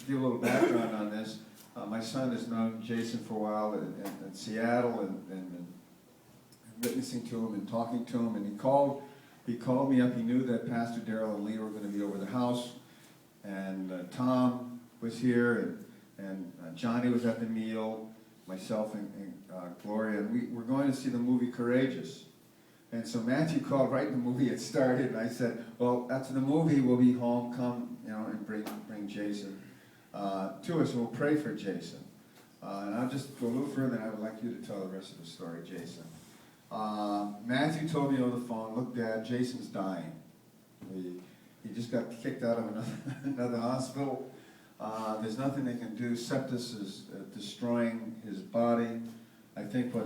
give a little background on this. My son has known Jason for a while in Seattle and witnessing to him and talking to him, and he called me up. He knew that Pastor Daryl and Lee were going to be over the house, and Tom was here, and Johnny was at the meal, myself and Gloria, and we were going to see the movie Courageous. And so Matthew called right when the movie had started, and I said, well, after the movie, we'll be home, come, and bring Jason to us, and we'll pray for Jason. And I'll just go a little further, and I would like you to tell the rest of the story, Jason. Matthew told me over the phone, look, Dad, Jason's dying. He just got kicked out of another hospital. There's nothing they can do. Sepsis is destroying his body. I think what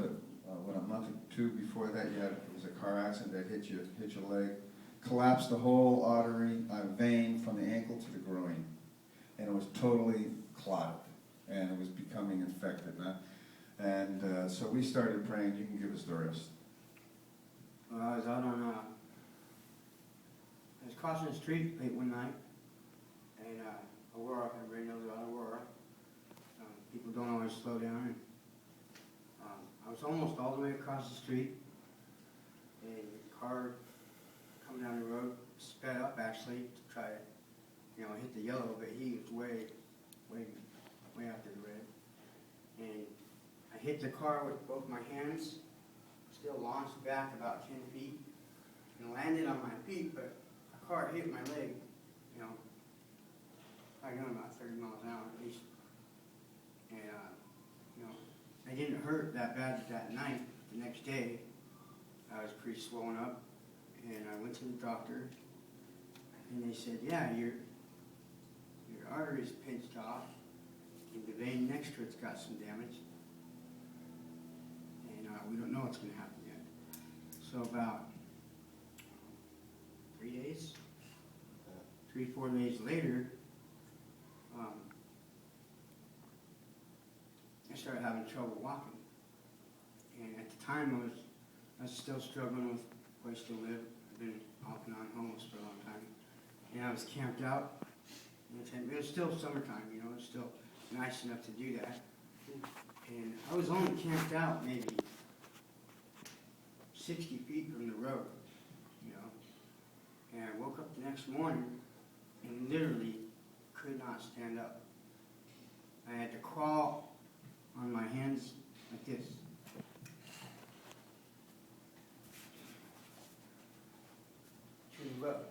a month or two before that, it was a car accident that hit your leg, collapsed the whole artery, vein from the ankle to the groin, and it was totally clotted, and it was becoming infected. And so we started praying. You can give us the rest. Well, I was out on, I was crossing the street late one night, and Aurora, everybody knows about Aurora. People don't always slow down. And, I was almost all the way across the street, and a car coming down the road sped up actually to try to, hit the yellow, but he was way after the red. And I hit the car with both my hands, still launched back about 10 feet, and landed on my feet, but the car hit my leg, probably going about 30 miles an hour at least. And, I didn't hurt that bad that night. The next day, I was pretty swollen up, and I went to the doctor, and they said, yeah, your artery's pinched off, and the vein next to it's got some damage, and we don't know what's going to happen yet. So about 4 days later, I started having trouble walking, and at the time I was still struggling with a place to live. I've been off and on homeless for a long time, and I was camped out. It was still summertime, it was still nice enough to do that. And I was only camped out maybe 60 feet from the road, and I woke up the next morning and literally could not stand up. I had to crawl on my hands like this. To the road.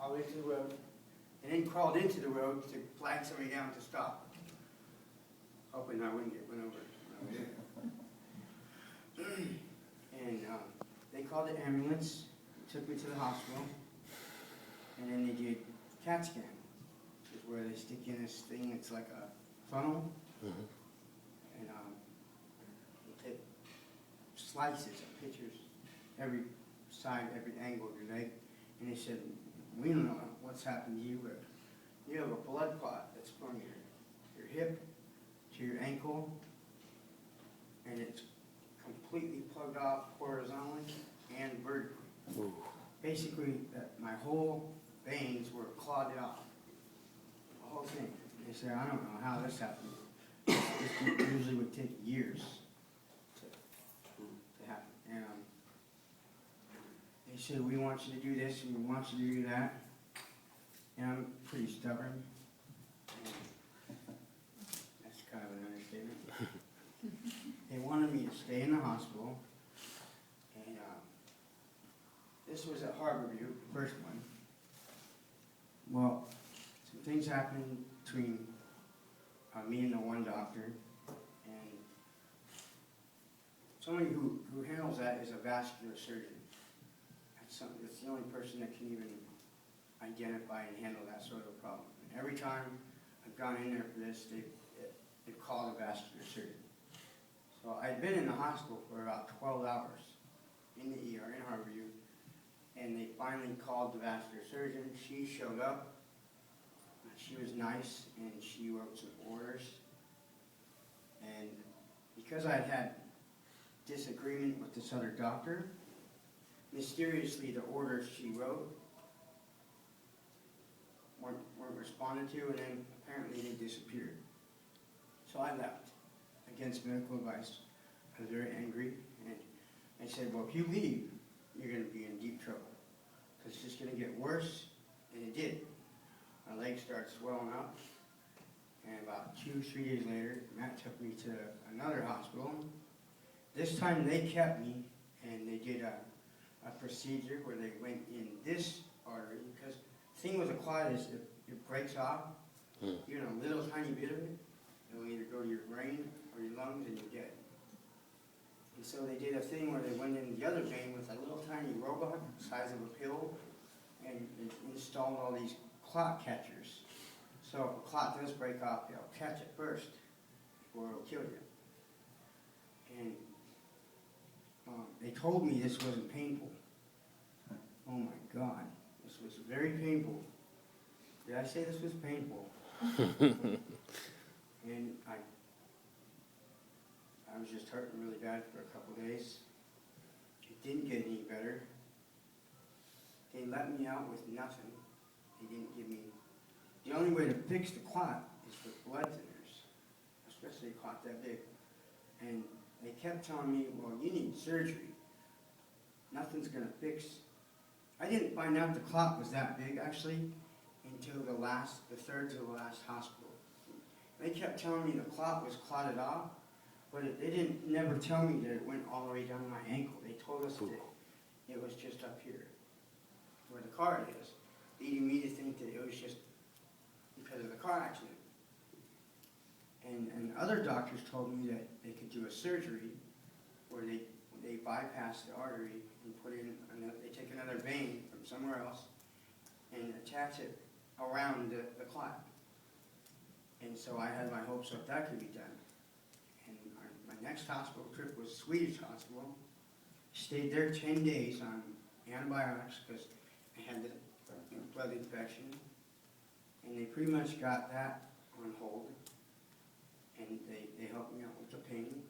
All the way to the road. And then crawled into the road to flag somebody down to stop. Hoping I wouldn't get run over. And they called the ambulance, took me to the hospital, and then they did CAT scan, which is where they stick in this thing. It's like a funnel, and they take slices of pictures, every side, every angle of your leg, and they said, we don't know what's happened to you, but you have a blood clot that's from your hip to your ankle, and it's completely plugged off horizontally and vertically. Ooh. Basically, my whole veins were clogged off, the whole thing. They said, I don't know how this happened. This usually would take years to happen. And they said, we want you to do this and we want you to do that. And I'm pretty stubborn. That's kind of an understatement. They wanted me to stay in the hospital. And this was at Harborview, the first one. Well, some things happened between me and the one doctor, and somebody who handles that is a vascular surgeon. That's the only person that can even identify and handle that sort of problem. And every time I've gone in there for this, they've called a vascular surgeon. So I'd been in the hospital for about 12 hours in the ER in Harborview, and they finally called the vascular surgeon. She showed up. She was nice, and she wrote some orders. And because I had disagreement with this other doctor, mysteriously the orders she wrote weren't responded to, and then apparently they disappeared. So I left against medical advice. I was very angry, and I said, well, if you leave, you're gonna be in deep trouble, because it's just gonna get worse, and it did. My leg started swelling up, and about 2-3 days later, Matt took me to another hospital. This time they kept me, and they did a procedure where they went in this artery, because the thing with a clot is it breaks off, you know, a little tiny bit of it, it'll either go to your brain or your lungs and you're dead. And so they did a thing where they went in the other vein with a little tiny robot the size of a pill, and installed all these clot catchers. So if a clot does break off, they'll catch it first, or it'll kill you. And they told me this wasn't painful. Oh my God, this was very painful. Did I say this was painful? And I was just hurting really bad for a couple days. It didn't get any better. They let me out with nothing. They didn't give me. The only way to fix the clot is with blood thinners, especially a clot that big. And they kept telling me, well, you need surgery. Nothing's going to fix. I didn't find out the clot was that big, actually, until the third to the last hospital. They kept telling me the clot was clotted off, but they didn't never tell me that it went all the way down my ankle. They told us that it was just up here, where the car is, leading me to think that it was just because of the car accident. And other doctors told me that they could do a surgery where they bypass the artery and put in they take another vein from somewhere else and attach it around the clot. And so I had my hopes that that could be done. And my next hospital trip was Swedish hospital. Stayed there 10 days on antibiotics because I had the blood infection. And they pretty much got that on hold. And they helped me out with the pain.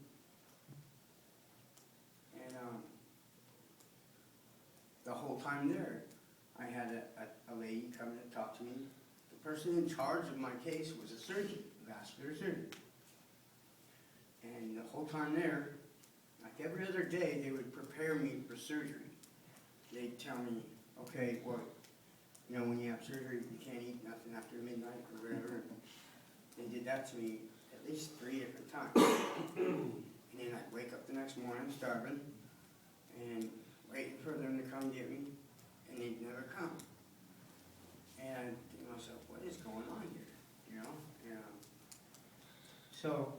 And the whole time there, I had a lady come in and talk to me. The person in charge of my case was a surgeon, a vascular surgeon. And the whole time there, like every other day, they would prepare me for surgery. They'd tell me, okay, well, you know, when you have surgery, you can't eat nothing after midnight or whatever. They did that to me at least 3 different times. And then I'd wake up the next morning starving and waiting for them to come get me, and they'd never come. And I think to myself, what is going on here? You know? And, so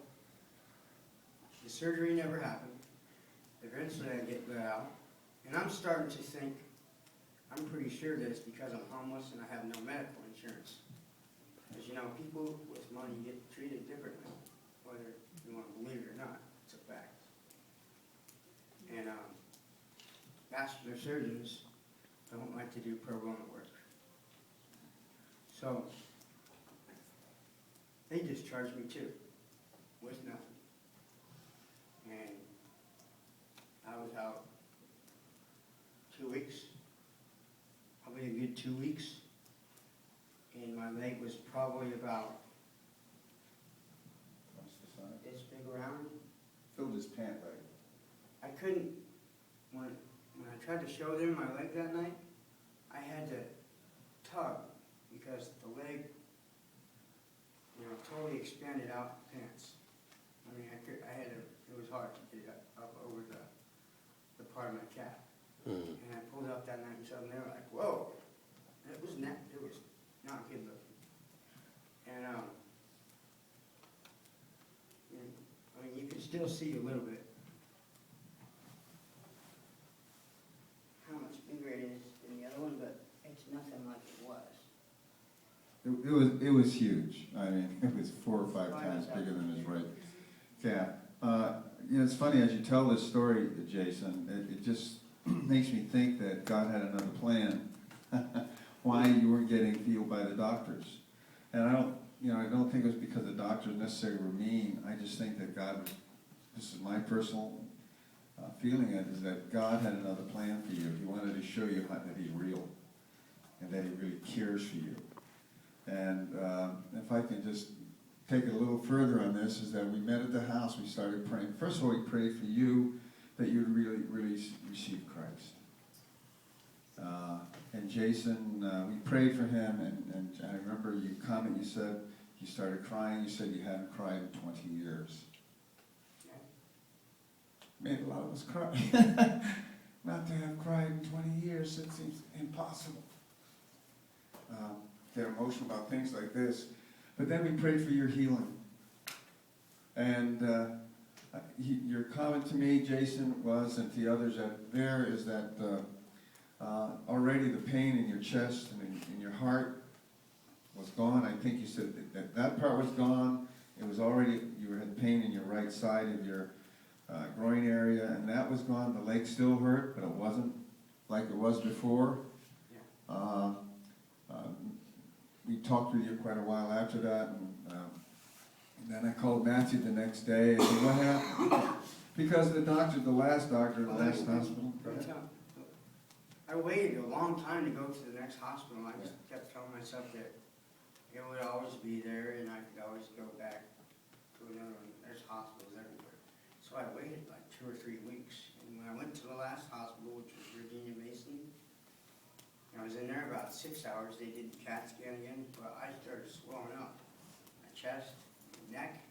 the surgery never happened. Eventually I get let out, and I'm starting to think, I'm pretty sure that it's because I'm homeless and I have no medical insurance. Because, you know, people with money get treated differently, whether you want to believe it or not. It's a fact. And vascular surgeons don't like to do pro bono work. So they discharged me too, with nothing. And I was out 2 weeks, probably a good 2 weeks. And my leg was probably about this big around. Filled his pant leg. I couldn't, when I tried to show them my leg that night, I had to tug because the leg, you know, totally expanded out the pants. I mean, it was hard to get it up over the part of my calf. And I pulled it up that night and showed them, they were like, whoa, it was not good looking. And, I mean, you can still see a little bit how much bigger it is than the other one, but it's nothing like it was. It was huge. I mean, it was 4 or 5 times bigger than his right calf. You know, it's funny as you tell this story, Jason. It just makes me think that God had another plan. Why you weren't getting healed by the doctors, and I don't think it was because the doctors necessarily were mean. I just think that God was. This is my personal feeling is that God had another plan for you. He wanted to show you that He's real, and that He really cares for you. And if I can just take it a little further on this, is that we met at the house, we started praying. First of all, we prayed for you, that you'd really receive Christ. And Jason, we prayed for him, and I remember you comment, you said you started crying, you said you hadn't cried in 20 years. Made a lot of us cry. Not to have cried in 20 years, it seems impossible. Get emotional about things like this. But then we prayed for your healing. And your comment to me, Jason, was, and to the others that there, is that already the pain in your chest and in your heart was gone. I think you said that part was gone. It was already, you had pain in your right side of your groin area, and that was gone. The leg still hurt, but it wasn't like it was before. Yeah. We talked with you quite a while after that, and then I called Matthew the next day and said, what happened? Because the last doctor, the last hospital. I waited a long time to go to the next hospital. I just kept telling myself that it would always be there and I could always go back to another one. There's hospitals everywhere. So I waited like 2 or 3 weeks. And when I went to the last hospital, which was Virginia Mason, I was in there about 6 hours. They did the CAT scan again, but I started swelling up. My chest, neck,